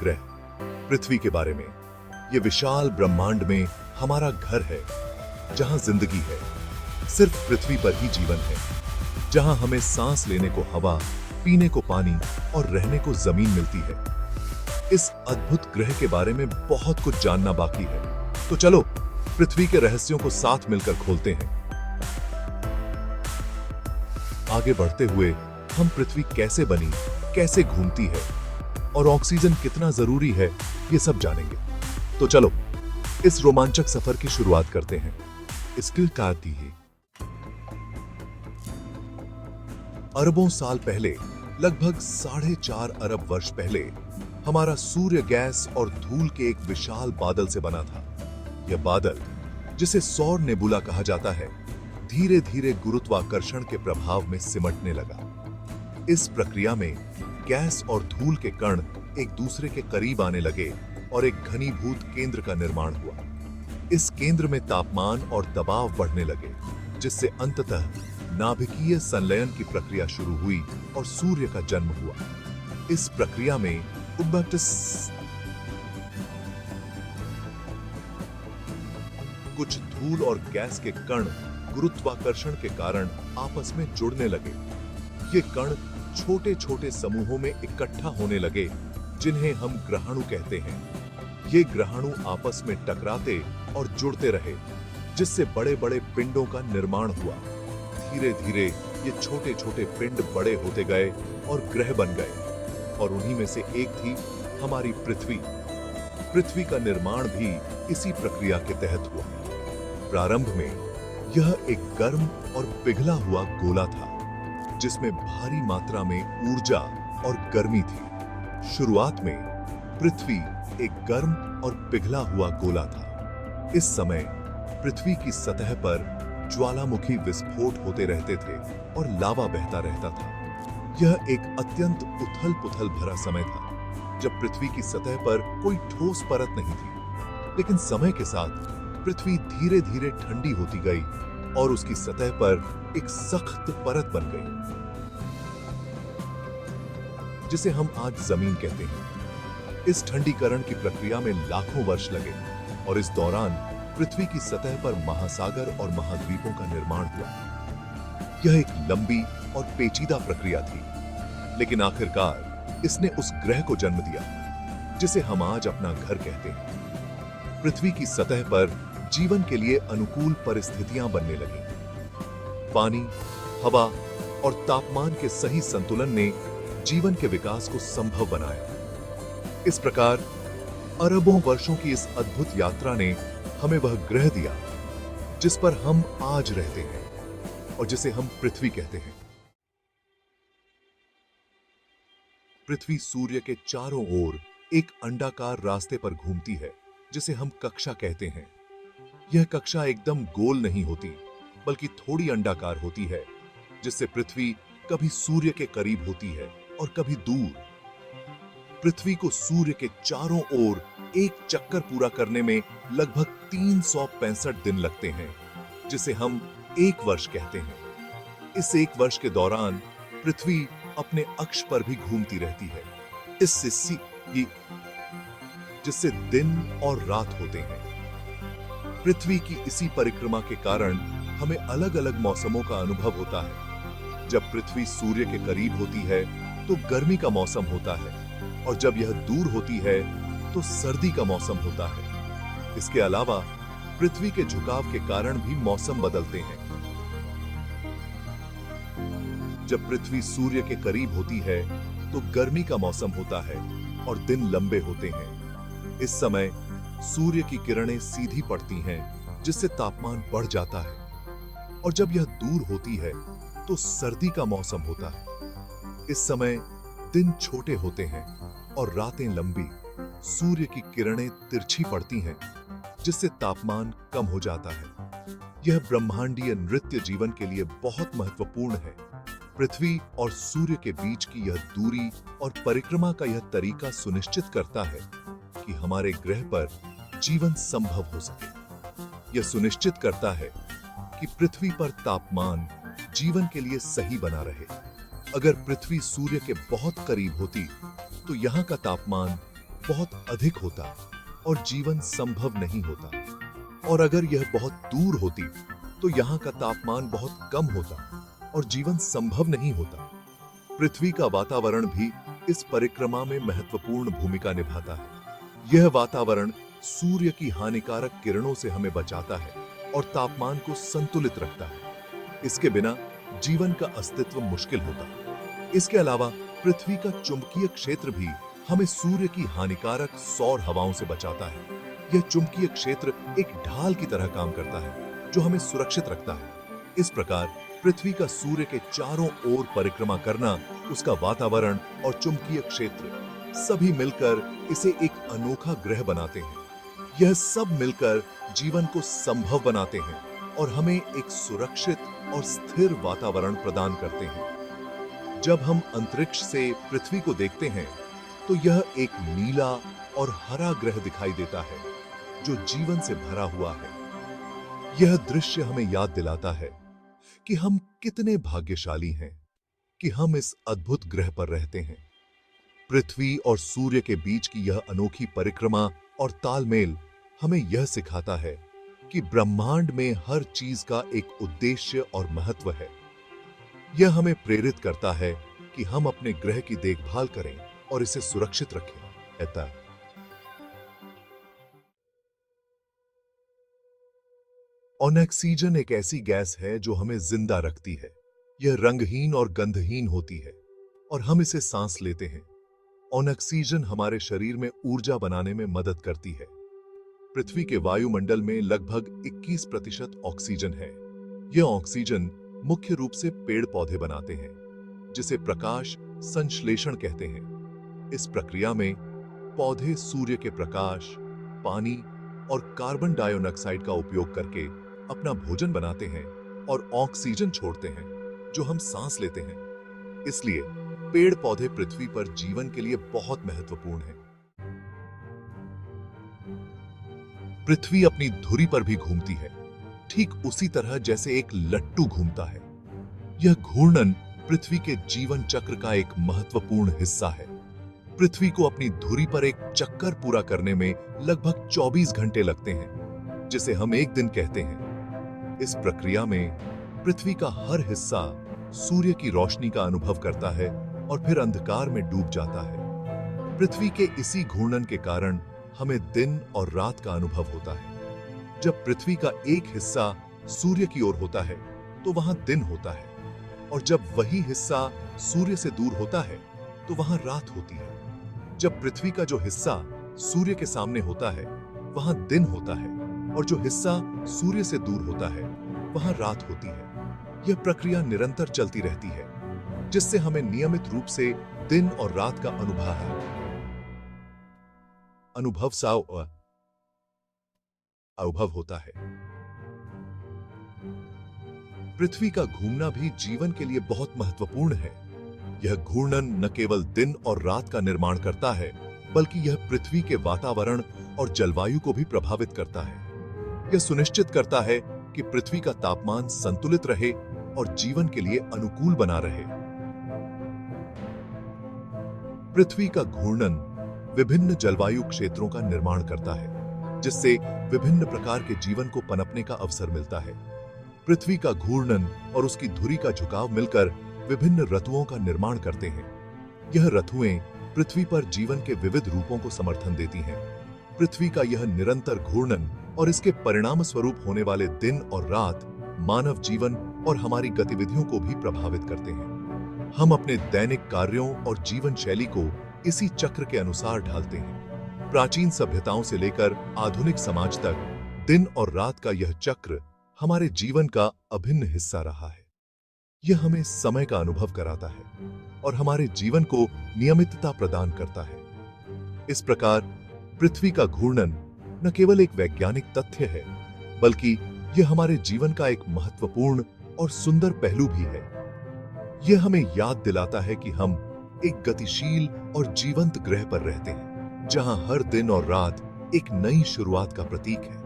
ग्रह पृथ्वी के बारे में। ये विशाल ब्रह्मांड में हमारा घर है, जहां जिंदगी है। सिर्फ पृथ्वी पर ही जीवन है, जहां हमें सांस लेने को हवा, पीने को पानी और रहने को जमीन मिलती है। इस अद्भुत ग्रह के बारे में बहुत कुछ जानना बाकी है, तो चलो पृथ्वी के रहस्यों को साथ मिलकर खोलते हैं। आगे बढ़ते हुए हम पृथ्वी कैसे बनी, कैसे घूमती है और ऑक्सीजन कितना जरूरी है, ये सब जानेंगे। तो चलो इस रोमांचक सफर की शुरुआत करते हैं। इसकी कारती है अरबों साल पहले, लगभग 4.5 अरब वर्ष पहले, हमारा सूर्य गैस और धूल के एक विशाल बादल से बना था। यह बादल, जिसे सौर नेबुला कहा जाता है, धीरे धीरे गुरुत्वाकर्षण के प्रभाव में सिमटने लगा। इस प्रक्रिया में गैस और धूल के कण एक दूसरे के करीब आने लगे और एक घनीभूत केंद्र का निर्माण हुआ। इस केंद्र में तापमान और दबाव बढ़ने लगे, जिससे अंततः नाभिकीय संलयन की प्रक्रिया शुरू हुई और सूर्य का जन्म हुआ। इस प्रक्रिया में कुछ धूल और गैस के कण गुरुत्वाकर्षण के कारण आपस में जुड़ने लगे। ये कण छोटे छोटे समूहों में इकट्ठा होने लगे, जिन्हें हम ग्रहाणु कहते हैं। ये ग्रहाणु आपस में टकराते और जुड़ते रहे, जिससे बड़े बड़े पिंडों का निर्माण हुआ। धीरे धीरे ये छोटे छोटे पिंड बड़े होते गए और ग्रह बन गए, और उन्हीं में से एक थी हमारी पृथ्वी। पृथ्वी का निर्माण भी इसी प्रक्रिया के तहत हुआ। प्रारंभ में यह एक गर्म और पिघला हुआ गोला था, जिसमें भारी मात्रा में ऊर्जा और गर्मी थी। शुरुआत में पृथ्वी एक गर्म और पिघला हुआ गोला था। इस समय पृथ्वी की सतह पर ज्वालामुखी विस्फोट होते रहते थे और लावा बहता रहता था। यह एक अत्यंत उथल-पुथल भरा समय था, जब पृथ्वी की सतह पर कोई ठोस परत नहीं थी। लेकिन समय के साथ पृथ्वी धीरे धीरे ठंडी होती गई और उसकी सतह पर एक सख्त परत बन गई, जिसे हम आज जमीन कहते हैं। इस ठंडीकरण की प्रक्रिया में लाखों वर्ष लगे, और इस दौरान पृथ्वी की सतह पर महासागर और महाद्वीपों का निर्माण हुआ। यह एक लंबी और पेचीदा प्रक्रिया थी, लेकिन आखिरकार इसने उस ग्रह को जन्म दिया, जिसे हम आज अपना घर कहते हैं। पृथ्वी की सतह पर जीवन के लिए अनुकूल परिस्थितियां बनने लगी। पानी, हवा और तापमान के सही संतुलन ने जीवन के विकास को संभव बनाया। इस प्रकार अरबों वर्षों की इस अद्भुत यात्रा ने हमें वह ग्रह दिया, जिस पर हम आज रहते हैं और जिसे हम पृथ्वी कहते हैं। पृथ्वी सूर्य के चारों ओर एक अंडाकार रास्ते पर घूमती है, जिसे हम कक्षा कहते हैं। यह कक्षा एकदम गोल नहीं होती, बल्कि थोड़ी अंडाकार होती है, जिससे पृथ्वी कभी सूर्य के करीब होती है और कभी दूर। पृथ्वी को सूर्य के चारों ओर एक चक्कर पूरा करने में लगभग 365 दिन लगते हैं, जिसे हम एक वर्ष कहते हैं। इस एक वर्ष के दौरान पृथ्वी अपने अक्ष पर भी घूमती रहती है, जिससे दिन और रात होते हैं। पृथ्वी की इसी परिक्रमा के कारण हमें अलग अलग मौसमों का अनुभव होता है। जब पृथ्वी सूर्य के करीब होती है तो गर्मी का मौसम होता है, और जब यह दूर होती है तो सर्दी का मौसम होता है। इसके अलावा पृथ्वी के झुकाव के कारण भी मौसम बदलते हैं। जब पृथ्वी सूर्य के करीब होती है तो गर्मी का मौसम होता है और दिन लंबे होते हैं। इस समय सूर्य की किरणें सीधी पड़ती हैं, जिससे तापमान बढ़ जाता है, और जब यह दूर होती है तो सर्दी का मौसम होता है। इस समय दिन छोटे होते हैं और रातें लंबी। सूर्य की किरणें तिरछी पड़ती हैं, जिससे तापमान कम हो जाता है। यह ब्रह्मांडीय नृत्य जीवन के लिए बहुत महत्वपूर्ण है। पृथ्वी और सूर्य के बीच की यह दूरी और परिक्रमा का यह तरीका सुनिश्चित करता है कि हमारे ग्रह पर जीवन संभव हो सके। यह सुनिश्चित करता है कि पृथ्वी पर तापमान जीवन के लिए सही बना रहे। अगर पृथ्वी सूर्य के बहुत करीब होती तो यहाँ का तापमान बहुत अधिक होता और जीवन संभव नहीं होता, और अगर यह बहुत दूर होती तो यहाँ का तापमान बहुत कम होता और जीवन संभव नहीं होता। पृथ्वी का वातावरण भी इस परिक्रमा में महत्वपूर्ण भूमिका निभाता है। यह वातावरण सूर्य की हानिकारक किरणों से हमें बचाता है और तापमान को संतुलित रखता है। इसके बिना जीवन का अस्तित्व मुश्किल होता है। इसके अलावा पृथ्वी का चुंबकीय क्षेत्र भी हमें सूर्य की हानिकारक सौर हवाओं से बचाता है। यह चुंबकीय क्षेत्र एक ढाल की तरह काम करता है जो हमें सुरक्षित रखता है। इस प्रकार पृथ्वी का सूर्य के चारों ओर परिक्रमा करना, उसका वातावरण और चुंबकीय क्षेत्र सभी मिलकर इसे एक अनोखा ग्रह बनाते हैं। यह सब मिलकर जीवन को संभव बनाते हैं और हमें एक सुरक्षित और स्थिर वातावरण प्रदान करते हैं। जब हम अंतरिक्ष से पृथ्वी को देखते हैं तो यह एक नीला और हरा ग्रह दिखाई देता है जो जीवन से भरा हुआ है। यह दृश्य हमें याद दिलाता है कि हम कितने भाग्यशाली हैं कि हम इस अद्भुत ग्रह पर रहते हैं। पृथ्वी और सूर्य के बीच की यह अनोखी परिक्रमा और तालमेल हमें यह सिखाता है कि ब्रह्मांड में हर चीज का एक उद्देश्य और महत्व है। यह हमें प्रेरित करता है कि हम अपने ग्रह की देखभाल करें और इसे सुरक्षित रखें। ऐसा ऑक्सीजन एक ऐसी गैस है जो हमें जिंदा रखती है। यह रंगहीन और गंधहीन होती है और हम इसे सांस लेते हैं। ऑक्सीजन हमारे शरीर में ऊर्जा बनाने में मदद करती है। पृथ्वी के वायुमंडल में लगभग 21% ऑक्सीजन है। यह ऑक्सीजन मुख्य रूप से पेड़ पौधे बनाते हैं, जिसे प्रकाश संश्लेषण कहते हैं। इस प्रक्रिया में पौधे सूर्य के प्रकाश, पानी और कार्बन डाइऑक्साइड का उपयोग करके अपना भोजन बनाते हैं और ऑक्सीजन छोड़ते हैं जो हम सांस लेते हैं। इसलिए पेड़ पौधे पृथ्वी पर जीवन के लिए बहुत महत्वपूर्ण हैं। पृथ्वी अपनी धुरी पर भी घूमती है, ठीक उसी तरह जैसे एक लट्टू घूमता है। यह घूर्णन पृथ्वी के जीवन चक्र का एक महत्वपूर्ण हिस्सा है। पृथ्वी को अपनी धुरी पर एक चक्कर पूरा करने में लगभग 24 घंटे लगते हैं, जिसे हम एक दिन कहते हैं। इस प्रक्रिया में पृथ्वी का हर हिस्सा सूर्य की रोशनी का अनुभव करता है और फिर अंधकार में डूब जाता है। पृथ्वी के इसी घूर्णन के कारण हमें दिन और रात का अनुभव होता है। जब पृथ्वी का एक हिस्सा सूर्य की ओर होता है तो वहां दिन होता है, और जब वही हिस्सा सूर्य से दूर होता है तो वहां रात होती है। जब पृथ्वी का जो हिस्सा सूर्य के सामने होता है वहां दिन होता है, और जो हिस्सा सूर्य से दूर होता है वहां रात होती है। यह प्रक्रिया निरंतर चलती रहती है, जिससे हमें नियमित रूप से दिन और रात का अनुभव होता है। पृथ्वी का घूमना भी जीवन के लिए बहुत महत्वपूर्ण है। यह घूर्णन न केवल दिन और रात का निर्माण करता है, बल्कि यह पृथ्वी के वातावरण और जलवायु को भी प्रभावित करता है। यह सुनिश्चित करता है कि पृथ्वी का तापमान संतुलित रहे और जीवन के लिए अनुकूल बना रहे। पृथ्वी का घूर्णन विभिन्न जलवायु क्षेत्रों का निर्माण करता है, जिससे विभिन्न प्रकार के जीवन को पनपने का अवसर मिलता है। पृथ्वी का घूर्णन और उसकी धुरी का झुकाव मिलकर विभिन्न ऋतुओं का निर्माण करते हैं। यह ऋतुएं पृथ्वी पर जीवन के विविध रूपों को समर्थन देती हैं। पृथ्वी का यह निरंतर घूर्णन और इसके परिणाम स्वरूप होने वाले दिन और रात मानव जीवन और हमारी गतिविधियों को भी प्रभावित करते हैं। हम अपने दैनिक कार्यों और जीवन शैली को इसी चक्र के अनुसार ढालते हैं। प्राचीन सभ्यताओं से लेकर आधुनिक समाज तक दिन और रात का यह चक्र हमारे जीवन का अभिन्न हिस्सा रहा है। यह हमें समय का अनुभव कराता है और हमारे जीवन को नियमितता प्रदान करता है। इस प्रकार पृथ्वी का घूर्णन न केवल एक वैज्ञानिक तथ्य है, बल्कि यह हमारे जीवन का एक महत्वपूर्ण और सुंदर पहलू भी है। यह हमें याद दिलाता है कि हम एक गतिशील और जीवंत ग्रह पर रहते हैं, जहां हर दिन और रात एक नई शुरुआत का प्रतीक है।